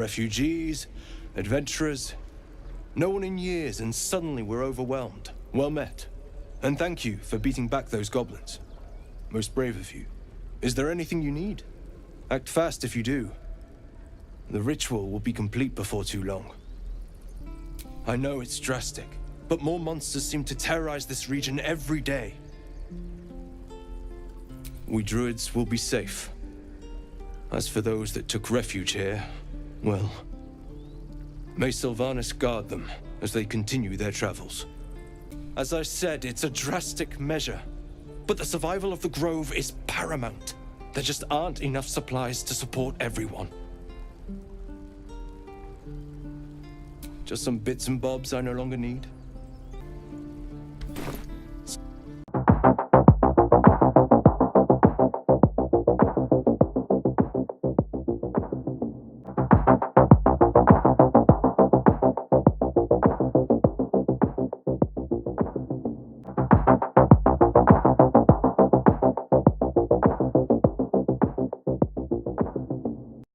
Refugees, adventurers. No one in years, and suddenly we're overwhelmed. Well met. And thank you for beating back those goblins. Most brave of you. Is there anything you need? Act fast if you do. The ritual will be complete before too long. I know it's drastic, but more monsters seem to terrorize this region every day. We druids will be safe. As for those that took refuge here, well, may Sylvanas guard them as they continue their travels. As I said, it's a drastic measure, but the survival of the Grove is paramount. There just aren't enough supplies to support everyone. Just some bits and bobs I no longer need.